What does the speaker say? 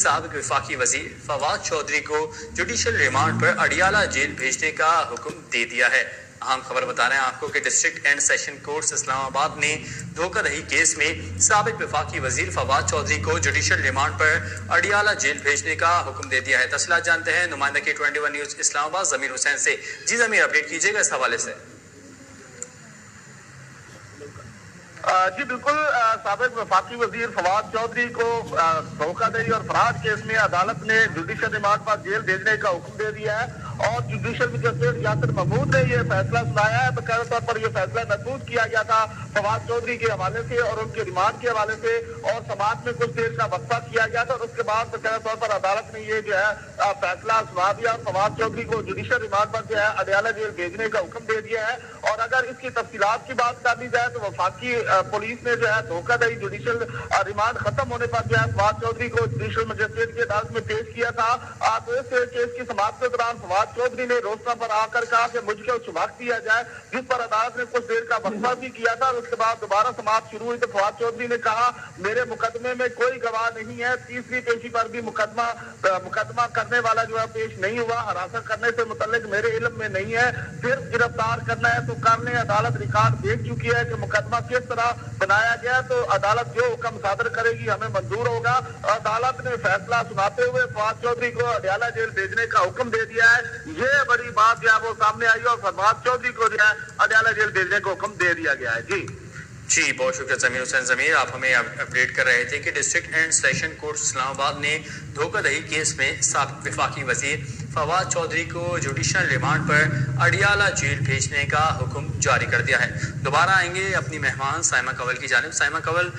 سابق وفاقی وزیر فواد چودھری کو جوڈیشل ریمانڈ پر اڈیالہ جیل بھیجنے کا حکم دے دیا ہے۔ اہم خبر بتا رہے ہیں آپ کو کہ ڈسٹرکٹ اینڈ سیشن کورٹس اسلام آباد نے دھوکہ دہی کیس میں سابق وفاقی وزیر فواد چودھری کو جوڈیشل ریمانڈ پر اڈیالہ جیل بھیجنے کا حکم دے دیا ہے۔ تفصیلات جانتے ہیں نمائندہ کے 21 نیوز اسلام آباد ضمیر حسین سے۔ جی ضمیر، اپڈیٹ کیجیے گا اس حوالے سے۔ جی بالکل، سابق وفاقی وزیر فواد چودھری کو دھوکہ دہی اور فراڈ کیس میں عدالت نے جوڈیشل ریمانڈ پر جیل بھیجنے کا حکم دے دیا ہے اور جوڈیشل مجسٹریٹ یاسر محمود نے یہ فیصلہ سنایا ہے۔ باقاعدہ طور پر یہ فیصلہ محفوظ کیا گیا تھا فواد چودھری کے حوالے سے اور ان کے ریمانڈ کے حوالے سے، اور سماعت میں کچھ دیر کا وقفہ کیا گیا تھا اور اس کے بعد باقاعدہ طور پر عدالت نے یہ جو ہے فیصلہ سنا دیا اور فواد چودھری کو جوڈیشل ریمانڈ پر جو ہے اڈیالہ جیل بھیجنے کا حکم دے دیا ہے۔ اور اگر اس کی تفصیلات کی بات کر لی جائے تو وفاقی پولیس نے جو ہے دھوکہ دہی جوڈیشل ریمانڈ ختم ہونے پر جو ہے فواد چودھری کو جوڈیشل مجسٹریٹ کی عدالت میں پیش کیا تھا۔ تو اس کیس کی سماعت کے دوران فواد چودھری نے روسٹر پر آ کر کہا کہ مجھ کو وقت دیا جائے، جس پر عدالت نے کچھ دیر کا وقفہ بھی کیا تھا اور اس کے بعد دوبارہ سماعت شروع ہوئی تو فواد چودھری نے کہا میرے مقدمے میں کوئی گواہ نہیں ہے، تیسری پیشی پر بھی مقدمہ کرنے والا جو ہے پیش نہیں ہوا، ہراساں کرنے سے متعلق میرے علم میں نہیں ہے، پھر گرفتار کرنا ہے تو کر لیں۔ عدالت ریکارڈ دیکھ چکی ہے کہ مقدمہ کس طرح بنایا گیا، تو عدالت جو حکم صادر کرے گی ہمیں منظور ہوگا۔ عدالت نے فیصلہ سناتے ہوئے فواد چودھری کو اڈیالہ جیل بھیجنے کا حکم دے دیا ہے۔ یہ بڑی بات جو ہے وہ سامنے آئی اور فواد چودھری کو جو ہے اڈیالہ جیل بھیجنے کا حکم دے دیا گیا ہے۔ جی بہت شکریہ ضمیر حسین ضمیر، آپ ہمیں اپڈیٹ کر رہے تھے کہ ڈسٹرکٹ اینڈ سیشن کورٹ اسلام آباد نے دھوکہ دہی کیس میں سابق وفاقی وزیر فواد چودھری کو جوڈیشل ریمانڈ پر اڈیالہ جیل بھیجنے کا حکم جاری کر دیا ہے۔ دوبارہ آئیں گے اپنی مہمان سائمہ کنول کی جانب۔ سائمہ کنول،